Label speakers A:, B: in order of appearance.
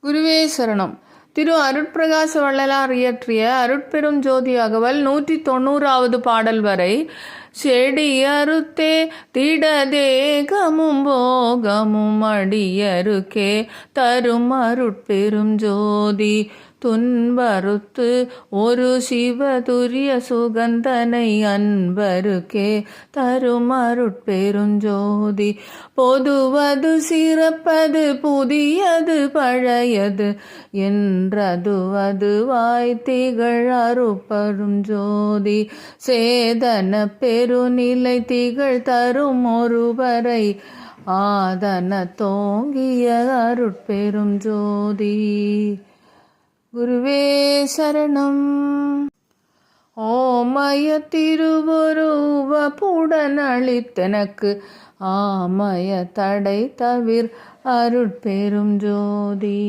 A: குருவே சரணம். திரு அருட்பிரகாச வள்ளலார் இயற்றிய அருட்பெரும் ஜோதி அகவல் 190வது பாடல் வரை. செடி அறுத்தே திடதேகமும் போகமும் அடியருக்கே தரும் அருட்பெரும் ஜோதி துன்பறுத்து ஒரு சிவதுரிய சுகந்தனை அன்பருக்கே தரும் அருட்பெருஞ்சோதி. பொதுவது சிறப்பது புதியது பழையது என்றதுவது திகழ் அருட்பெரும் ஜோதி. சேதன பெருநிலை திகழ் தரும் ஒருவரை ஆதன தோங்கிய அருட்பெரும் ஜோதி. குருவே சரணம். ஓமய திருவுருவ புடன் அளித்தனக்கு ஆமய தடை தவிர் அருட்பெரும் ஜோதி.